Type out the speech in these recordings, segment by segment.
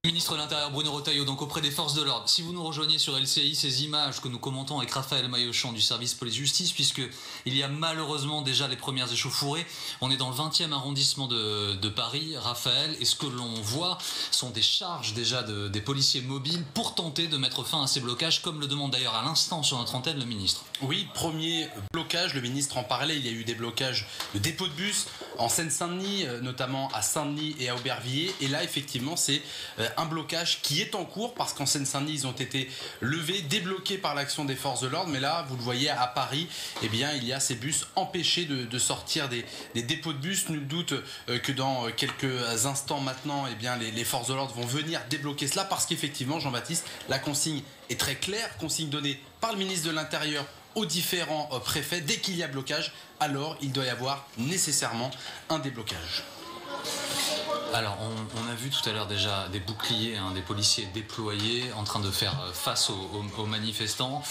Ministre de l'Intérieur Bruno Retailleau, donc auprès des forces de l'ordre. Si vous nous rejoignez sur LCI, ces images que nous commentons avec Raphaël Maillochon du service police-justice, puisqu'il y a malheureusement déjà les premières échauffourées. On est dans le 20e arrondissement de Paris, Raphaël, et ce que l'on voit sont des charges déjà des policiers mobiles pour tenter de mettre fin à ces blocages, comme le demande d'ailleurs à l'instant sur notre antenne le ministre. Oui, premier blocage, le ministre en parlait, il y a eu des blocages de dépôts de bus en Seine-Saint-Denis, notamment à Saint-Denis et à Aubervilliers, et là effectivement c'est un blocage qui est en cours parce qu'en Seine-Saint-Denis ils ont été levés, débloqués par l'action des forces de l'ordre, mais là vous le voyez à Paris, eh bien il y a ces bus empêchés de sortir des dépôts de bus. Nul doute que dans quelques instants maintenant, eh bien les forces de l'ordre vont venir débloquer cela parce qu'effectivement Jean-Baptiste, la consigne est très claire, consigne donnée par le ministre de l'Intérieur aux différents préfets. Dès qu'il y a blocage, alors il doit y avoir nécessairement un déblocage. Alors, on a vu tout à l'heure déjà des boucliers, des policiers déployés en train de faire face aux manifestants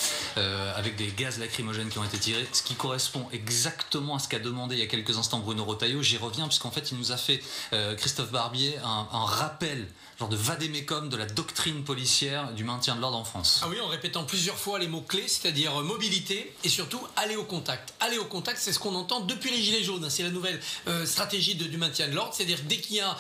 avec des gaz lacrymogènes qui ont été tirés, ce qui correspond exactement à ce qu'a demandé il y a quelques instants Bruno Retailleau. J'y reviens puisqu'en fait il nous a fait, Christophe Barbier, un rappel, genre de vadémécum de la doctrine policière du maintien de l'ordre en France. Ah oui, en répétant plusieurs fois les mots-clés, c'est-à-dire mobilité et surtout aller au contact. Aller au contact, c'est ce qu'on entend depuis les Gilets jaunes. C'est la nouvelle stratégie du maintien de l'ordre, c'est-à-dire dès qu'il y a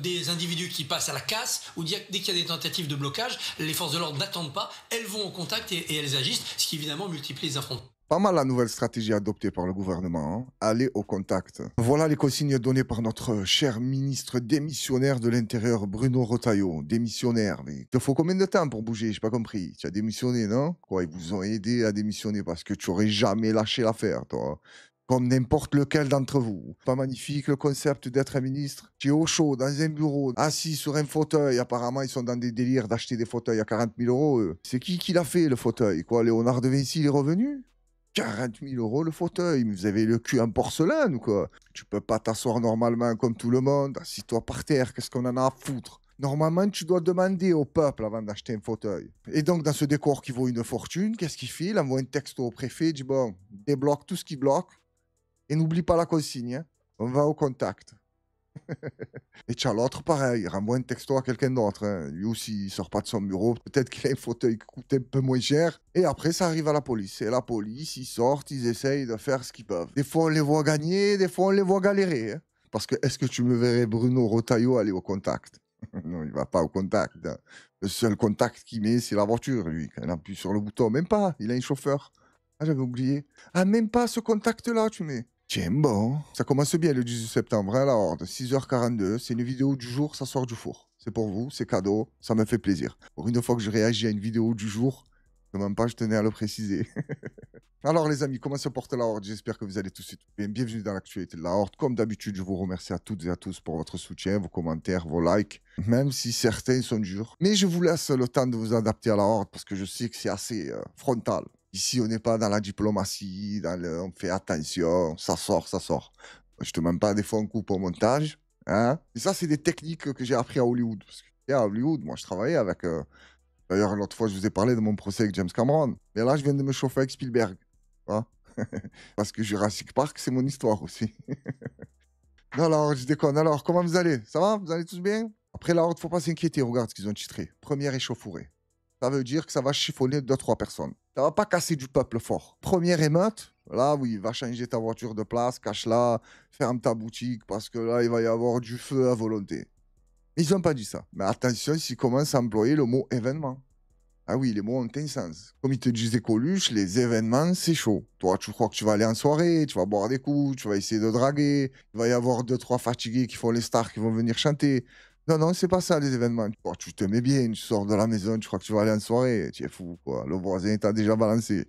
des individus qui passent à la casse ou dès qu'il y a des tentatives de blocage, les forces de l'ordre n'attendent pas, elles vont au contact et elles agissent, ce qui évidemment multiplie les affrontements. Pas mal la nouvelle stratégie adoptée par le gouvernement, hein. Aller au contact. Voilà les consignes données par notre cher ministre démissionnaire de l'Intérieur, Bruno Retailleau. Démissionnaire, mais il te faut combien de temps pour bouger? J'ai pas compris. Tu as démissionné, non? Quoi, ils vous ont aidé à démissionner parce que tu aurais jamais lâché l'affaire, toi. Comme n'importe lequel d'entre vous. Pas magnifique le concept d'être un ministre? Tu es au chaud, dans un bureau, assis sur un fauteuil. Apparemment, ils sont dans des délires d'acheter des fauteuils à 40 000 euros, eux. C'est qui l'a fait, le fauteuil? Quoi, Léonard de Vinci, il est revenu? 40 000 euros le fauteuil, mais vous avez le cul en porcelaine ou quoi? Tu peux pas t'asseoir normalement comme tout le monde, assis-toi par terre, qu'est-ce qu'on en a à foutre? Normalement, tu dois demander au peuple avant d'acheter un fauteuil. Et donc, dans ce décor qui vaut une fortune, qu'est-ce qu'il fait? Il envoie un texto au préfet, il dit bon, débloque tout ce qui bloque, et n'oublie pas la consigne, hein. On va au contact. Et tu as l'autre pareil, il renvoie un texto à quelqu'un d'autre, hein. Lui aussi, il sort pas de son bureau, peut-être qu'il a un fauteuil qui coûte un peu moins cher. Et après, ça arrive à la police. Et la police, ils sortent, ils essayent de faire ce qu'ils peuvent. Des fois, on les voit gagner, des fois, on les voit galérer, hein. Parce que est-ce que tu me verrais Bruno Retailleau aller au contact? Non, il va pas au contact, hein. Le seul contact qu'il met, c'est la voiture, lui. Quand il appuie sur le bouton, même pas, il a un chauffeur. Ah, j'avais oublié. Ah, même pas ce contact-là, tu mets. Tiens, bon, ça commence bien le 18 septembre, hein, la Horde, 6h42, c'est une vidéo du jour, ça sort du four. C'est pour vous, c'est cadeau, ça me fait plaisir. Pour une fois que je réagis à une vidéo du jour, même pas, je tenais à le préciser. Alors les amis, comment se porte la Horde? J'espère que vous allez tous bien. Bienvenue dans l'actualité de la Horde. Comme d'habitude, je vous remercie à toutes et à tous pour votre soutien, vos commentaires, vos likes, même si certains sont durs. Mais je vous laisse le temps de vous adapter à la Horde parce que je sais que c'est assez frontal. Ici, on n'est pas dans la diplomatie, on fait attention, ça sort, ça sort. Je te demande pas des fois on coupe au montage, hein. Et ça, c'est des techniques que j'ai appris à Hollywood. Parce que à Hollywood, moi, je travaillais avec... D'ailleurs, l'autre fois, je vous ai parlé de mon procès avec James Cameron. Mais là, je viens de me chauffer avec Spielberg. Hein. Parce que Jurassic Park, c'est mon histoire aussi. Non, alors, je déconne. Alors, comment vous allez? Ça va? Vous allez tous bien? Après la Horde, faut pas s'inquiéter. Regarde ce qu'ils ont titré. Première échauffourée. Ça veut dire que ça va chiffonner 2-3 personnes. Ça va pas casser du peuple fort. Première émeute, là, oui, va changer ta voiture de place, cache-la, ferme ta boutique, parce que là, il va y avoir du feu à volonté. Mais ils n'ont pas dit ça. Mais attention, s'ils commencent à employer le mot événement. Ah oui, les mots ont un sens. Comme ils te disaient Coluche, les événements, c'est chaud. Toi, tu crois que tu vas aller en soirée, tu vas boire des coups, tu vas essayer de draguer, il va y avoir 2-3 fatigués qui font les stars qui vont venir chanter. Non, non, c'est pas ça, les événements. Oh, tu te mets bien, tu sors de la maison, tu crois que tu vas aller en soirée. Tu es fou, quoi. Le voisin t'a déjà balancé.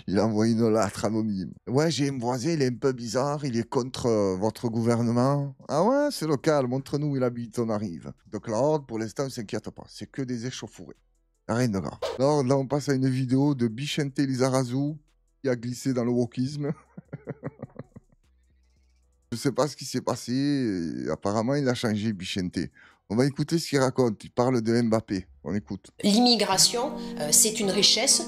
Il a envoyé une lettre anonyme. Ouais, j'ai un voisin, il est un peu bizarre, il est contre votre gouvernement. Ah ouais, c'est local, montre-nous où il habite, on arrive. Donc la Horde, pour l'instant, ne s'inquiète pas. C'est que des échauffourées. Rien de grave. Alors là, on passe à une vidéo de Bichente Lizarazu qui a glissé dans le wokisme. Je sais pas ce qui s'est passé. Et apparemment, il a changé, Bichente. On va écouter ce qu'il raconte. Il parle de Mbappé. On écoute. L'immigration, c'est une richesse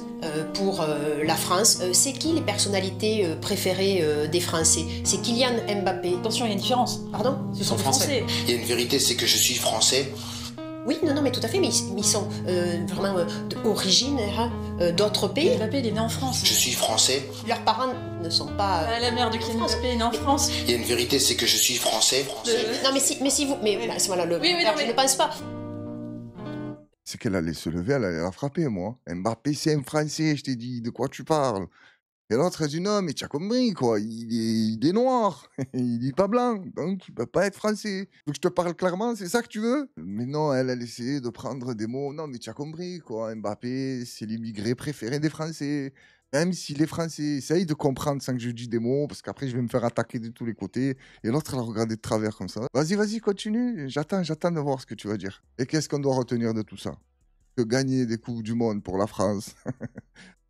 pour la France. C'est qui les personnalités préférées des Français? C'est Kylian Mbappé. Attention, il y a une différence. Pardon? Ce sont des Français. Il y a une vérité, c'est que je suis français Oui, non, mais tout à fait, mais ils sont vraiment originaires d'autres pays. Mbappé, il est né en France. Je suis français. Leurs parents ne sont pas... La mère de Kylian Mbappé est née en France. Il y a une vérité, c'est que je suis français. Non, mais si vous... Mais bah, voilà, je ne pense pas. C'est qu'elle allait se lever, elle allait la frapper, moi. Mbappé, c'est un Français, je t'ai dit, de quoi tu parles? Et l'autre, elle dit, non, mais tu as compris, quoi, il est noir, il est pas blanc, donc il peut pas être français. Tu veux que je te parle clairement, c'est ça que tu veux? Mais non, elle essayé de prendre des mots, non, mais tu as compris, quoi, Mbappé, c'est l'immigré préféré des Français. Même si les Français essayent de comprendre sans que je dise des mots, parce qu'après, je vais me faire attaquer de tous les côtés. Et l'autre, elle a regardé de travers comme ça. Vas-y, continue, j'attends de voir ce que tu vas dire. Et qu'est-ce qu'on doit retenir de tout ça? Que gagner des Coupes du Monde pour la France,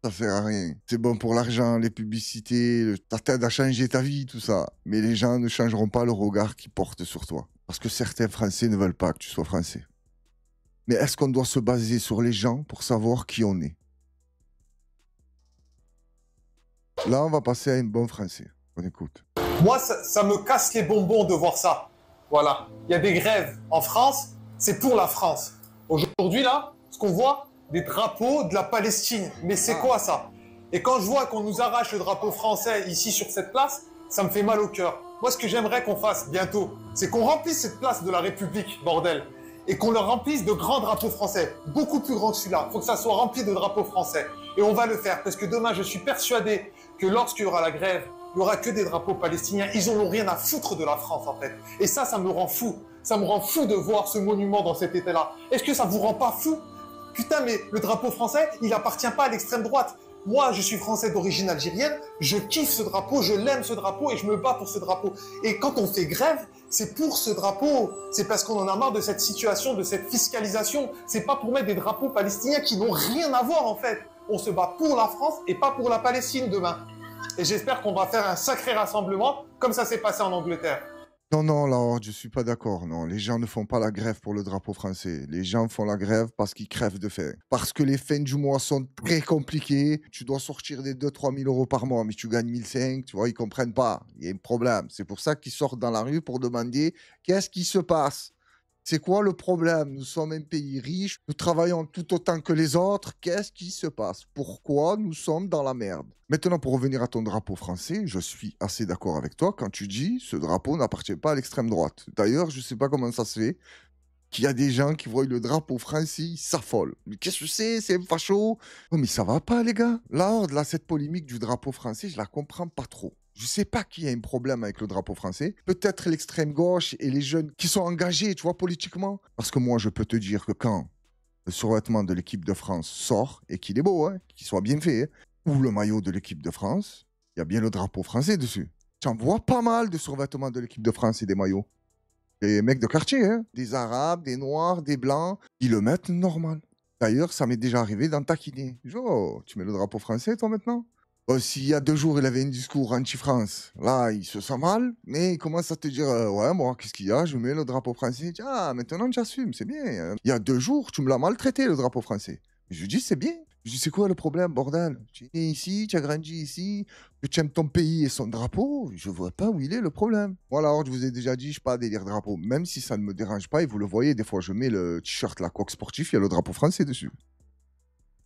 ça sert à rien. C'est bon pour l'argent, les publicités, ça t'aide à changer ta vie, tout ça. Mais les gens ne changeront pas le regard qu'ils portent sur toi. Parce que certains Français ne veulent pas que tu sois français. Mais est-ce qu'on doit se baser sur les gens pour savoir qui on est? Là, on va passer à un bon Français. On écoute. Moi, ça me casse les bonbons de voir ça. Voilà. Il y a des grèves en France, c'est pour la France. Aujourd'hui, là, ce qu'on voit, des drapeaux de la Palestine. Mais c'est quoi ça? Et quand je vois qu'on nous arrache le drapeau français ici sur cette place, ça me fait mal au cœur. Moi, ce que j'aimerais qu'on fasse bientôt, c'est qu'on remplisse cette place de la République, bordel. Et qu'on le remplisse de grands drapeaux français. Beaucoup plus grands que celui-là. Il faut que ça soit rempli de drapeaux français. Et on va le faire. Parce que demain, je suis persuadé que lorsqu'il y aura la grève, il n'y aura que des drapeaux palestiniens. Ils n'en ont rien à foutre de la France, en fait. Et ça me rend fou. Ça me rend fou de voir ce monument dans cet état-là. Est-ce que ça vous rend pas fou? Putain, mais le drapeau français, il appartient pas à l'extrême droite. Moi, je suis français d'origine algérienne, je kiffe ce drapeau, je l'aime ce drapeau et je me bats pour ce drapeau. Et quand on fait grève, c'est pour ce drapeau. C'est parce qu'on en a marre de cette situation, de cette fiscalisation. C'est pas pour mettre des drapeaux palestiniens qui n'ont rien à voir, en fait. On se bat pour la France et pas pour la Palestine demain. Et j'espère qu'on va faire un sacré rassemblement, comme ça s'est passé en Angleterre. Non, là, je suis pas d'accord. Non, les gens ne font pas la grève pour le drapeau français. Les gens font la grève parce qu'ils crèvent de faim. Parce que les fins du mois sont très compliquées. Tu dois sortir des 2-3 000 euros par mois, mais tu gagnes 1 500. Tu vois, ils comprennent pas. Il y a un problème. C'est pour ça qu'ils sortent dans la rue pour demander qu'est-ce qui se passe. C'est quoi le problème? Nous sommes un pays riche, nous travaillons tout autant que les autres. Qu'est-ce qui se passe? Pourquoi nous sommes dans la merde? Maintenant, pour revenir à ton drapeau français, je suis assez d'accord avec toi quand tu dis ce drapeau n'appartient pas à l'extrême droite. D'ailleurs, je ne sais pas comment ça se fait qu'il y a des gens qui voient le drapeau français, ils s'affolent. Mais qu'est-ce que c'est un facho? Oh, mais ça va pas, les gars. Là, cette polémique du drapeau français, je la comprends pas trop. Je sais pas qui a un problème avec le drapeau français. Peut-être l'extrême gauche et les jeunes qui sont engagés, tu vois, politiquement. Parce que moi, je peux te dire que quand le survêtement de l'équipe de France sort, et qu'il est beau, hein, qu'il soit bien fait, hein, ou le maillot de l'équipe de France, il y a bien le drapeau français dessus. J'en vois pas mal de survêtements de l'équipe de France et des maillots. Des mecs de quartier, hein, des Arabes, des Noirs, des Blancs, ils le mettent normal. D'ailleurs, ça m'est déjà arrivé d'en taquiner. Oh, tu mets le drapeau français, toi, maintenant? S'il y a 2 jours, il avait un discours anti-France, là, il se sent mal, mais il commence à te dire ouais, moi, qu'est-ce qu'il y a? Je mets le drapeau français. Ah, maintenant, tu assumes, c'est bien. Il y a 2 jours, tu me l'as maltraité, le drapeau français. Je lui dis, c'est bien. Je lui dis, c'est quoi le problème, bordel? Tu es né ici, tu as grandi ici, que tu aimes ton pays et son drapeau, je vois pas où il est le problème. Voilà, alors, je vous ai déjà dit, je suis pas à délire drapeau, même si ça ne me dérange pas, et vous le voyez, des fois, je mets le t-shirt, la coque sportif, il y a le drapeau français dessus.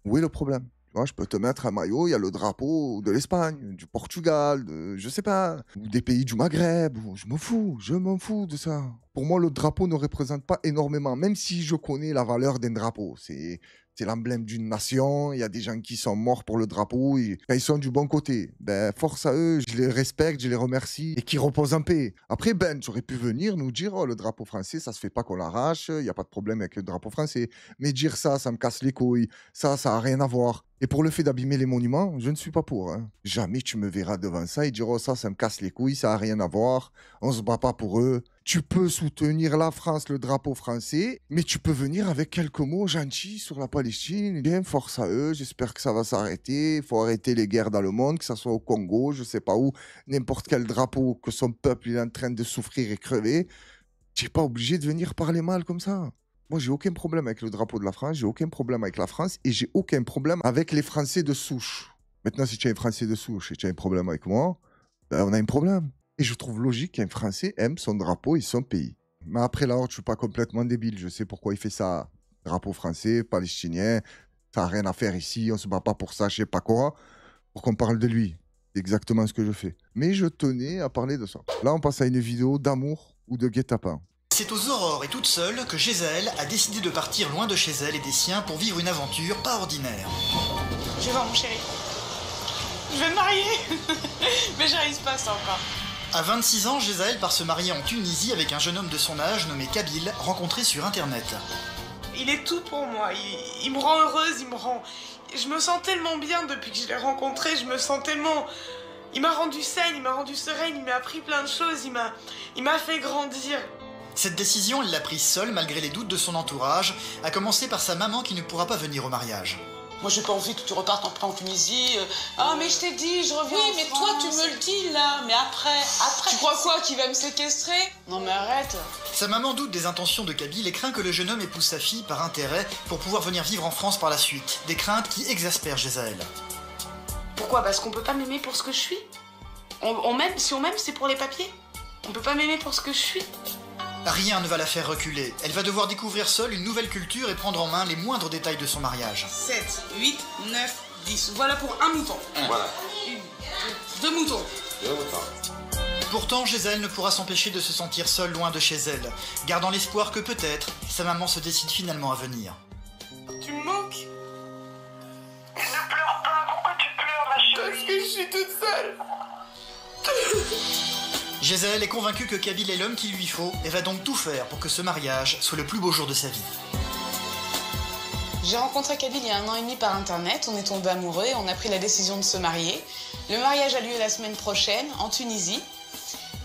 Où est le problème? Moi, je peux te mettre un maillot, il y a le drapeau de l'Espagne, du Portugal, je sais pas, ou des pays du Maghreb. Je m'en fous de ça. Pour moi, le drapeau ne représente pas énormément, même si je connais la valeur d'un drapeau. C'est l'emblème d'une nation, il y a des gens qui sont morts pour le drapeau, et quand ils sont du bon côté, ben force à eux, je les respecte, je les remercie, et qu'ils reposent en paix. Après, Ben, tu aurais pu venir nous dire, oh, le drapeau français, ça se fait pas qu'on l'arrache, il n'y a pas de problème avec le drapeau français. Mais dire ça me casse les couilles, ça a rien à voir. Et pour le fait d'abîmer les monuments, je ne suis pas pour. Hein. Jamais tu me verras devant ça et dire, oh, ça me casse les couilles, ça a rien à voir, on se bat pas pour eux. Tu peux soutenir la France, le drapeau français, mais tu peux venir avec quelques mots gentils sur la Palestine. Bien, force à eux, j'espère que ça va s'arrêter. Il faut arrêter les guerres dans le monde, que ce soit au Congo, je sais pas où, n'importe quel drapeau que son peuple est en train de souffrir et crever. Tu n'es pas obligé de venir parler mal comme ça. Moi, j'ai aucun problème avec le drapeau de la France, j'ai aucun problème avec la France et j'ai aucun problème avec les Français de souche. Maintenant, si tu es un Français de souche et tu as un problème avec moi, ben, on a un problème. Et je trouve logique qu'un Français aime son drapeau et son pays. Mais après, là, je suis pas complètement débile. Je sais pourquoi il fait ça. Drapeau français, palestinien, ça n'a rien à faire ici. On se bat pas pour ça, je sais pas quoi. Pour qu'on parle de lui. C'est exactement ce que je fais. Mais je tenais à parler de ça. Là, on passe à une vidéo d'amour ou de guet-apens. C'est aux aurores et toute seule que Gézaël a décidé de partir loin de chez elle et des siens pour vivre une aventure pas ordinaire. Je vais voir mon chéri. Je vais me marier. Mais j'arrive pas ça encore. À 26 ans, Gézaël part se marier en Tunisie avec un jeune homme de son âge nommé Kabil, rencontré sur internet. Il est tout pour moi. Il me rend heureuse, il me rend... Je me sens tellement bien depuis que je l'ai rencontré. Je me sens tellement... Il m'a rendu saine, il m'a rendu sereine, il m'a appris plein de choses, il m'a fait grandir. Cette décision, elle l'a prise seule malgré les doutes de son entourage, à commencer par sa maman qui ne pourra pas venir au mariage. Moi, j'ai pas envie que tu repartes en Tunisie. Ah, mais je t'ai dit, je reviens. Oui, mais toi, tu me le dis là. Mais après. Tu crois quoi, qu'il va me séquestrer? Non, mais arrête. Sa maman doute des intentions de Kabil et craint que le jeune homme épouse sa fille par intérêt pour pouvoir venir vivre en France par la suite. Des craintes qui exaspèrent Gézaël. Pourquoi? Parce qu'on peut pas m'aimer pour ce que je suis. On m'aime, si on m'aime, c'est pour les papiers. On peut pas m'aimer pour ce que je suis. Rien ne va la faire reculer. Elle va devoir découvrir seule une nouvelle culture et prendre en main les moindres détails de son mariage. 7, 8, 9, 10. Voilà pour un mouton. Voilà. Deux moutons. Pourtant, Gézaël ne pourra s'empêcher de se sentir seule loin de chez elle, gardant l'espoir que peut-être sa maman se décide finalement à venir. Tu me manques? Ne pleure pas. Pourquoi tu pleures, ma chérie? Parce que je suis toute seule. Gézaël est convaincue que Kabil est l'homme qu'il lui faut et va donc tout faire pour que ce mariage soit le plus beau jour de sa vie. J'ai rencontré Kabil il y a 1 an et demi par internet, on est tombés amoureux et on a pris la décision de se marier. Le mariage a lieu la semaine prochaine en Tunisie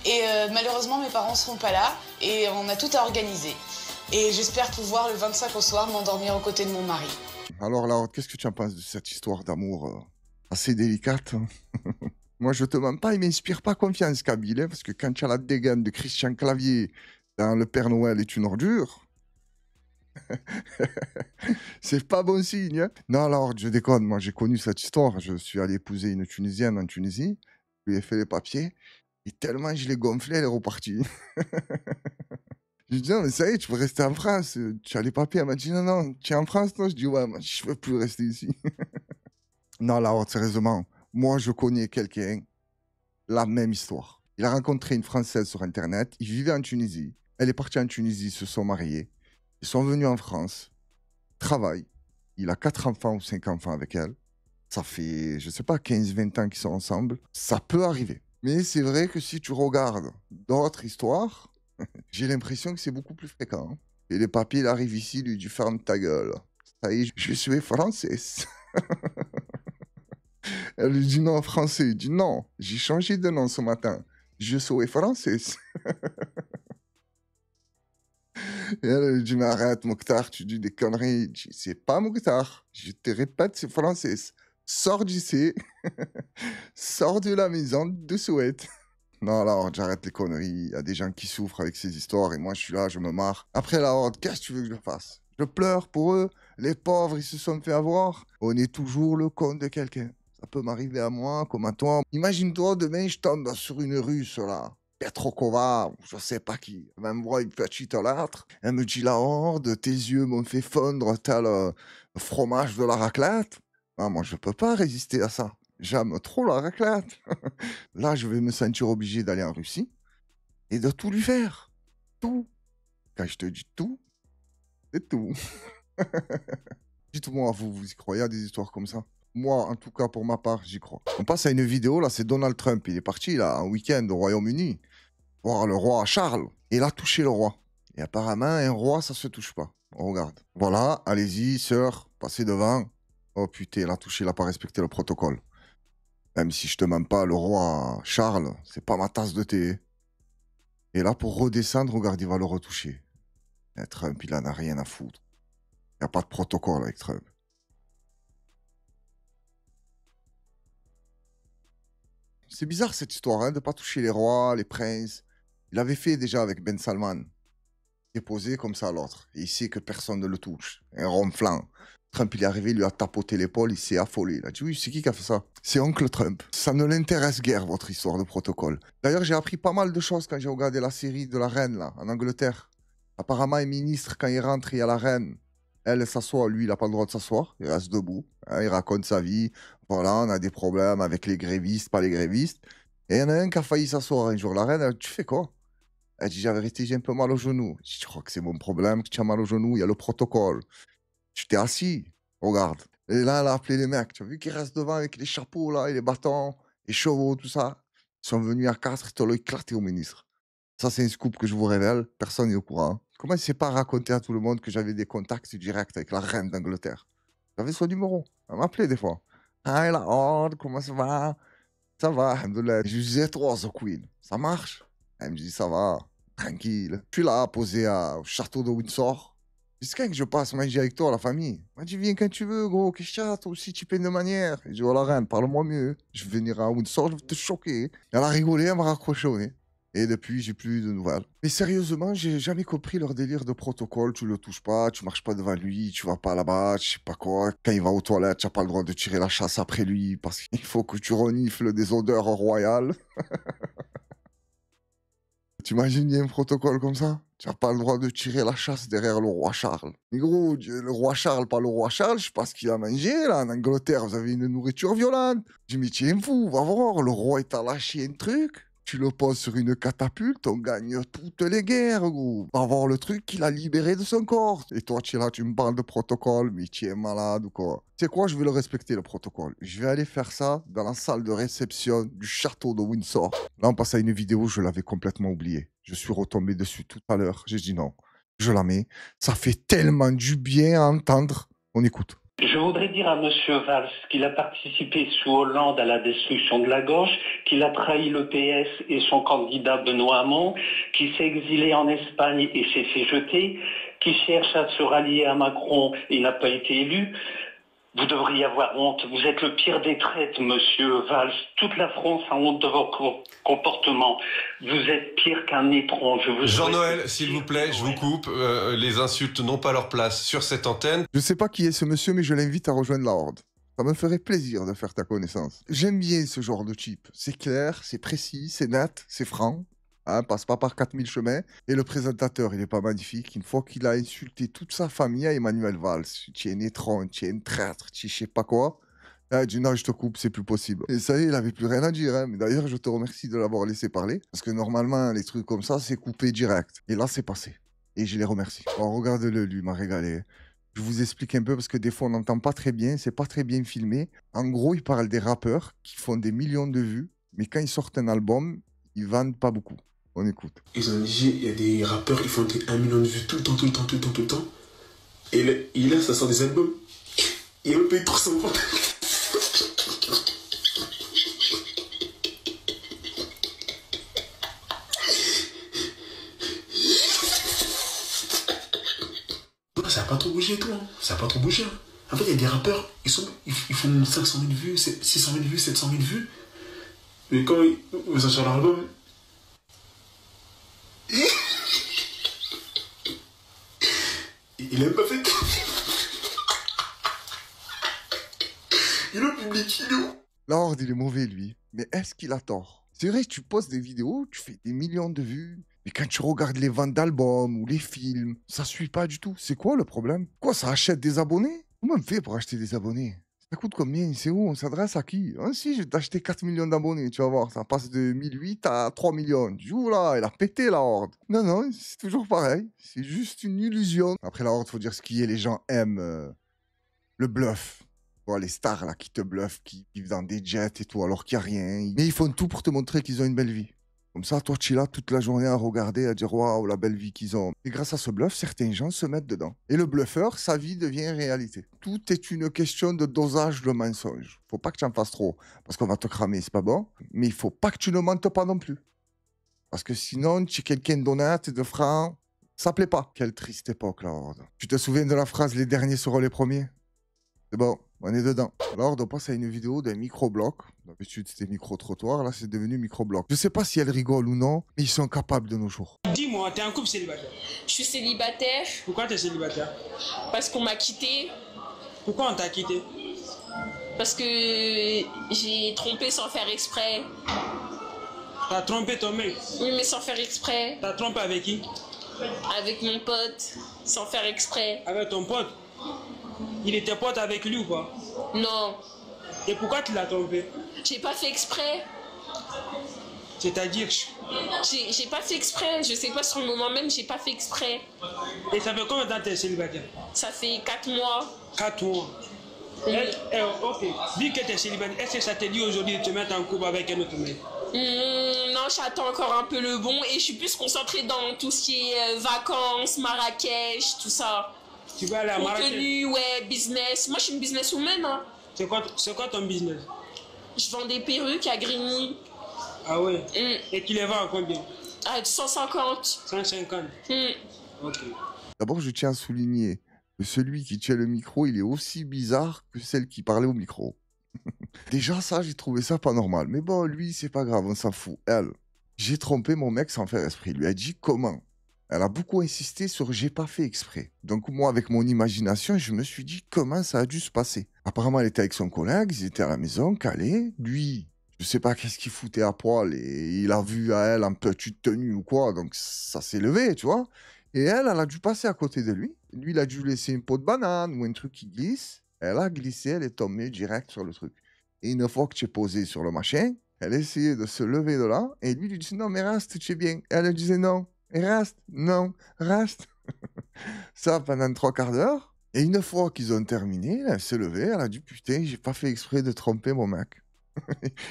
et malheureusement mes parents seront pas là et on a tout à organiser. Et j'espère pouvoir le 25 au soir m'endormir aux côtés de mon mari. Alors là, qu'est-ce que tu en penses de cette histoire d'amour assez délicate? Moi, je te mens pas, il m'inspire pas confiance, Kabil, hein, parce que quand tu as la dégaine de Christian Clavier dans Le Père Noël est une ordure, c'est pas bon signe. Hein. Non, alors, je déconne, moi j'ai connu cette histoire. Je suis allé épouser une Tunisienne en Tunisie, je lui ai fait les papiers, et tellement je l'ai gonflé, elle est repartie. Je lui ai dit, non, mais ça y est, tu peux rester en France, tu as les papiers. Elle m'a dit, non, non, tu es en France, toi? Je dis, ouais, moi, je veux plus rester ici. Non, là, sérieusement. Moi, je connais quelqu'un, la même histoire. Il a rencontré une Française sur Internet, il vivait en Tunisie. Elle est partie en Tunisie, ils se sont mariés. Ils sont venus en France, travaillent. Il a 4 enfants ou 5 enfants avec elle. Ça fait, je sais pas, 15-20 ans qu'ils sont ensemble. Ça peut arriver. Mais c'est vrai que si tu regardes d'autres histoires, j'ai l'impression que c'est beaucoup plus fréquent. Hein. Et les papiers, il arrive ici, lui dit, ferme ta gueule. Ça y est, je suis française. Elle lui dit non, français. Il dit non, j'ai changé de nom ce matin. Je suis française. Et elle lui dit, mais arrête, Mokhtar, tu dis des conneries. Il dit, c'est pas Mokhtar. Je te répète, c'est française. Sors d'ici. Sors de la maison de Souhaite. Non, là, j'arrête les conneries. Il y a des gens qui souffrent avec ces histoires et moi, je suis là, je me marre. Après la horde, qu'est-ce que tu veux que je fasse? Je pleure pour eux. Les pauvres, ils se sont fait avoir. On est toujours le con de quelqu'un. Ça peut m'arriver à moi, comme à toi. Imagine-toi, demain, je tombe sur une Russe, là. Petrokova, je sais pas qui. Elle me voit une petite lettre. Elle me dit, la horde, tes yeux m'ont fait fondre tel le fromage de la raclette. Ah, moi, je peux pas résister à ça. J'aime trop la raclette. Là, je vais me sentir obligé d'aller en Russie et de tout lui faire. Tout. Quand je te dis tout, c'est tout. Dites-moi, vous y croyez à des histoires comme ça? Moi, en tout cas, pour ma part, j'y crois. On passe à une vidéo, là, c'est Donald Trump. Il est parti, là, en week-end au Royaume-Uni, voir le roi Charles. Et il a touché le roi. Et apparemment, un roi, ça se touche pas. On regarde. Voilà, allez-y, sœur, passez devant. Oh putain, il a touché, il a pas respecté le protocole. Même si je te mens pas, le roi Charles, c'est pas ma tasse de thé. Et là, pour redescendre, regarde, il va le retoucher. Et Trump, il en a rien à foutre. Il n'y a pas de protocole avec Trump. C'est bizarre cette histoire, hein, de ne pas toucher les rois, les princes. Il avait fait déjà avec Ben Salman. est posé comme ça à l'autre. Et il sait que personne ne le touche. Un ronflant. Trump, il est arrivé, il lui a tapoté l'épaule, il s'est affolé. Il a dit, oui, c'est qui a fait ça? C'est oncle Trump. Ça ne l'intéresse guère, votre histoire de protocole. D'ailleurs, j'ai appris pas mal de choses quand j'ai regardé la série de la reine, là, en Angleterre. Apparemment, un ministre, quand il rentre, il y a la reine. Elle s'assoit, lui, il n'a pas le droit de s'asseoir. Il reste debout. Hein, il raconte sa vie. Voilà, on a des problèmes avec les grévistes, pas les grévistes. Et il y en a un qui a failli s'asseoir un jour. La reine, elle, tu fais quoi? Elle dit, la vérité, j'ai un peu mal au genou. Je dis, tu crois que c'est mon problème que tu as mal au genou? Il y a le protocole. Tu t'es assis, regarde. Et là, elle a appelé les mecs. Tu as vu qu'ils restent devant avec les chapeaux, là, et les bâtons, les chevaux, tout ça. Ils sont venus à 4, ils l'ont éclaté au ministre. Ça, c'est un scoop que je vous révèle. Personne n'est au courant. Comment il ne s'est pas raconté à tout le monde que j'avais des contacts directs avec la reine d'Angleterre? J'avais son numéro. Elle m'appelait des fois. Hi, la horde, comment ça va? Ça va, alhamdoulilah. Je lui disais, toi, The Queen, ça marche? Elle me dit, ça va, tranquille. Je suis là, posé au château de Windsor. Jusqu'à que je passe manger avec toi, la famille. Elle dit, viens quand tu veux, gros, qu'est-ce que toi aussi, tu peines de manière. Je dis, oh la reine, parle-moi mieux. Je vais venir à Windsor, je vais te choquer. Elle a rigolé, elle m'a raccroché au nez. Et depuis, j'ai plus de nouvelles. Mais sérieusement, j'ai jamais compris leur délire de protocole. Tu le touches pas, tu marches pas devant lui, tu vas pas là-bas, je sais pas quoi. Quand il va aux toilettes, tu n'as pas le droit de tirer la chasse après lui parce qu'il faut que tu renifles des odeurs royales. T'imagines, il y a un protocole comme ça? Tu n'as pas le droit de tirer la chasse derrière le roi Charles. Mais gros, le roi Charles, pas le roi Charles, je sais pas ce qu'il a mangé, là. En Angleterre, vous avez une nourriture violente. Je dis, mais tiens, fou, va voir, le roi, il t'a lâché un truc. Tu le poses sur une catapulte, on gagne toutes les guerres, gros. Va voir le truc qu'il a libéré de son corps. Et toi, tu es là, tu me parles de protocole, mais tu es malade ou quoi? Tu sais quoi, je vais le respecter, le protocole. Je vais aller faire ça dans la salle de réception du château de Windsor. Là, on passe à une vidéo, je l'avais complètement oubliée. Je suis retombé dessus tout à l'heure. J'ai dit non, je la mets. Ça fait tellement du bien à entendre. On écoute. Je voudrais dire à M. Valls qu'il a participé sous Hollande à la destruction de la gauche, qu'il a trahi le PS et son candidat Benoît Hamon, qu'il s'est exilé en Espagne et s'est fait jeter, qu'il cherche à se rallier à Macron et n'a pas été élu. Vous devriez avoir honte. Vous êtes le pire des traites, monsieur Valls. Toute la France a honte de vos comportements. Vous êtes pire qu'un étron. Jean-Noël, s'il vous plaît, je vous coupe. Les insultes n'ont pas leur place sur cette antenne. Je sais pas qui est ce monsieur, mais je l'invite à rejoindre la Horde. Ça me ferait plaisir de faire ta connaissance. J'aime bien ce genre de type. C'est clair, c'est précis, c'est net, c'est franc. Hein, passe pas par 4000 chemins. Et le présentateur, il est pas magnifique. Une fois qu'il a insulté toute sa famille à Emmanuel Valls, tu es un étron, tu es un traître, tu sais pas quoi. Il dit non, je te coupe, c'est plus possible. Et ça y est, il avait plus rien à dire. Hein. Mais d'ailleurs, je te remercie de l'avoir laissé parler. Parce que normalement, les trucs comme ça, c'est coupé direct. Et là, c'est passé. Et je les remercie. Alors, regarde-le, lui, il m'a régalé. Je vous explique un peu parce que des fois, on n'entend pas très bien. C'est pas très bien filmé. En gros, il parle des rappeurs qui font des millions de vues. Mais quand ils sortent un album, ils vendent pas beaucoup. On écoute. Ils ont dit, il y a des rappeurs qui font des 1 million de vues tout le temps. Et là, ça sort des albums. Et on paye 300 euros. Ça n'a pas trop bougé, toi. Ça n'a pas trop bougé. En fait, il y a des rappeurs, ils font 500 000 vues, 600 000 vues, 700 000 vues. Mais quand ils sortent leur album, il a pas fait. Il a publié La Horde, il est mauvais, lui. Mais est-ce qu'il a tort? C'est vrai que tu postes des vidéos, tu fais des millions de vues. Mais quand tu regardes les ventes d'albums ou les films, ça suit pas du tout. C'est quoi le problème? Quoi, ça achète des abonnés? Comment on fait pour acheter des abonnés? Ça coûte combien? C'est où? On s'adresse à qui? Ah si, je vais t'acheter 4 millions d'abonnés, tu vas voir. Ça passe de 1008 à 3 millions. Tu joues là, elle a pété la Horde. Non, c'est toujours pareil. C'est juste une illusion. Après la Horde, faut dire ce qui est. Les gens aiment le bluff. Voilà, les stars là qui te bluffent, qui vivent dans des jets et tout, alors qu'il n'y a rien. Mais ils font tout pour te montrer qu'ils ont une belle vie. Comme ça, toi, tu es là toute la journée à regarder, à dire waouh, la belle vie qu'ils ont. Et grâce à ce bluff, certains gens se mettent dedans. Et le bluffeur, sa vie devient réalité. Tout est une question de dosage de mensonge. Faut pas que tu en fasses trop, parce qu'on va te cramer, c'est pas bon. Mais il faut pas que tu ne mentes pas non plus. Parce que sinon, tu es quelqu'un d'honnête, de franc. Ça plaît pas. Quelle triste époque, la Horde. Tu te souviens de la phrase « les derniers seront les premiers » C'est bon. On est dedans. Alors, on passe à une vidéo d'un micro-bloc. D'habitude, c'était micro-trottoir. Là, c'est devenu micro-bloc. Je sais pas si elle rigole ou non, mais ils sont capables de nos jours. Dis-moi, t'es un couple célibataire? Je suis célibataire. Pourquoi t'es célibataire? Parce qu'on m'a quitté. Pourquoi on t'a quitté? Parce que j'ai trompé sans faire exprès. T'as trompé ton mec? Oui, mais sans faire exprès. T'as trompé avec qui? Avec mon pote, sans faire exprès. Avec ton pote? Il était pote avec lui ou pas? Non. Et pourquoi tu l'as trompé? J'ai pas fait exprès. C'est-à-dire? J'ai pas fait exprès. Je sais pas, sur le moment même, j'ai pas fait exprès. Et ça fait combien de temps que t'es célibataire? Ça fait 4 mois. 4 mois. Oui. Ok. Vu que t'es célibataire, est-ce que ça te dit aujourd'hui de te mettre en couple avec un autre mec? Non, j'attends encore un peu le bon et je suis plus concentrée dans tout ce qui est vacances, Marrakech, tout ça. Tu vas aller à Marrakech? Contenu, ouais, business. Moi, je suis une businesswoman. Hein. C'est quoi ton business? Je vends des perruques à Grigny. Ah ouais? Et tu les vends à combien? À 150. 150? Ok. D'abord, je tiens à souligner que celui qui tient le micro, il est aussi bizarre que celle qui parlait au micro. Déjà, ça, j'ai trouvé ça pas normal. Mais bon, lui, c'est pas grave, on s'en fout. Elle, j'ai trompé mon mec sans faire exprès. Il lui a dit comment. Elle a beaucoup insisté sur j'ai pas fait exprès. Donc moi, avec mon imagination, je me suis dit comment ça a dû se passer. Apparemment, elle était avec son collègue, ils étaient à la maison, calés. Lui, je sais pas qu'est-ce qu'il foutait à poil et il a vu à elle en petite tenue ou quoi, donc ça s'est levé, tu vois. Et elle a dû passer à côté de lui. Lui, il a dû laisser une peau de banane ou un truc qui glisse. Elle a glissé, elle est tombée direct sur le truc. Et une fois que tu es posé sur le machin, elle essayait de se lever de là et lui lui dit non mais reste, tu es bien. Elle disait non, reste, non, reste. Ça pendant 3 quarts d'heure. Et une fois qu'ils ont terminé, elle s'est levée, elle a dit putain, j'ai pas fait exprès de tromper mon mec.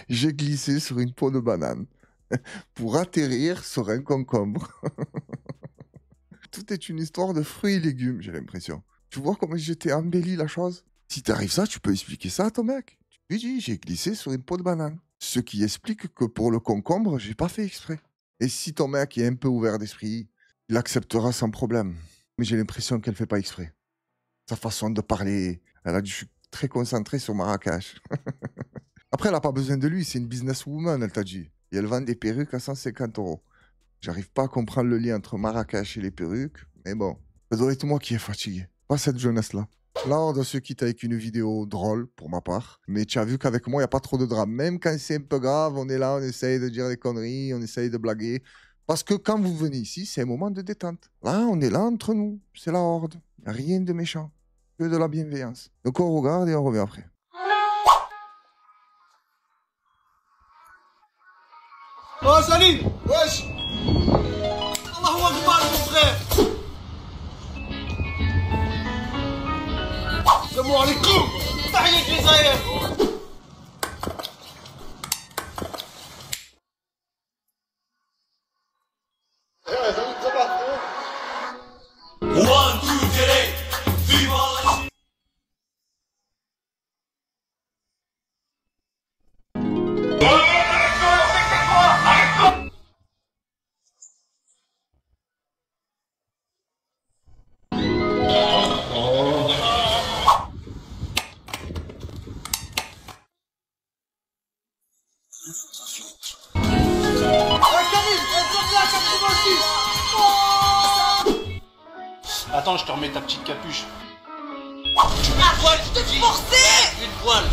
J'ai glissé sur une peau de banane pour atterrir sur un concombre. Tout est une histoire de fruits et légumes, j'ai l'impression. Tu vois comment j'étais embelli la chose? Si t'arrives ça, tu peux expliquer ça à ton mec. Tu lui dis, j'ai glissé sur une peau de banane. Ce qui explique que pour le concombre, j'ai pas fait exprès. Et si ton mec est un peu ouvert d'esprit, il acceptera sans problème. Mais j'ai l'impression qu'elle fait pas exprès. Sa façon de parler, elle a dit, je suis très concentré sur Marrakech. Après, elle n'a pas besoin de lui, c'est une businesswoman, elle t'a dit. Et elle vend des perruques à 150 €. J'arrive pas à comprendre le lien entre Marrakech et les perruques, mais bon, ça doit être moi qui est fatigué, pas cette jeunesse-là. Là, on se quitte avec une vidéo drôle, pour ma part, mais tu as vu qu'avec moi, il n'y a pas trop de drame. Même quand c'est un peu grave, on est là, on essaye de dire des conneries, on essaye de blaguer. Parce que quand vous venez ici, c'est un moment de détente. Là, on est là entre nous, c'est la horde. Il n'y a rien de méchant, que de la bienveillance. Donc on regarde et on revient après. Oh salut. Wesh. Allahu Akbar mon frère. Salam alaikum. Tahiyat l'Israël. One, two, three. Viva la... Attends, je te remets ta petite capuche. Une poil, je te dis. Forcé. Une poil,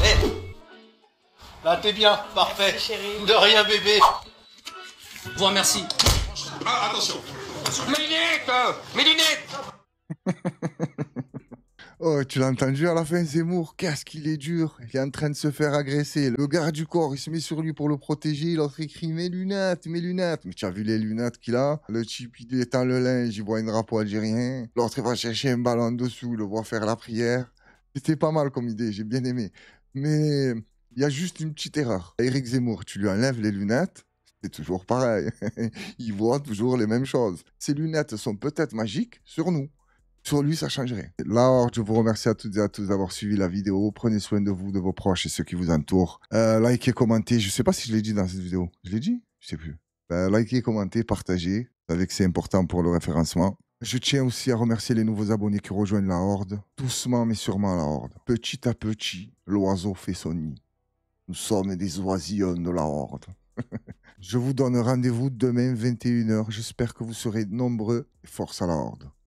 Là, t'es bien, parfait. Merci, chérie. De rien, bébé. Bon, merci. Ah, attention. Mes lunettes. Mes lunettes. Oh, tu l'as entendu à la fin, Zemmour? Qu'est-ce qu'il est dur. Il est en train de se faire agresser. Le garde du corps, il se met sur lui pour le protéger. L'autre écrit mes lunettes, mes lunettes. Mais tu as vu les lunettes qu'il a? Le type, il étend le linge, il voit un drapeau algérien. L'autre, il va chercher un ballon dessous, le voit faire la prière. C'était pas mal comme idée, j'ai bien aimé. Mais il y a juste une petite erreur. Éric Zemmour, tu lui enlèves les lunettes, c'est toujours pareil. Il voit toujours les mêmes choses. Ces lunettes sont peut-être magiques sur nous. Sur lui, ça changerait. Là, je vous remercie à toutes et à tous d'avoir suivi la vidéo. Prenez soin de vous, de vos proches et ceux qui vous entourent. Likez, commentez. Je sais pas si je l'ai dit dans cette vidéo. Je l'ai dit? Je sais plus. Likez, commentez, partagez. Vous savez que c'est important pour le référencement. Je tiens aussi à remercier les nouveaux abonnés qui rejoignent la Horde. Doucement mais sûrement la Horde. Petit à petit, l'oiseau fait son nid. Nous sommes des oisillons de la Horde. Je vous donne rendez-vous demain 21 h. J'espère que vous serez nombreux. Force à la Horde.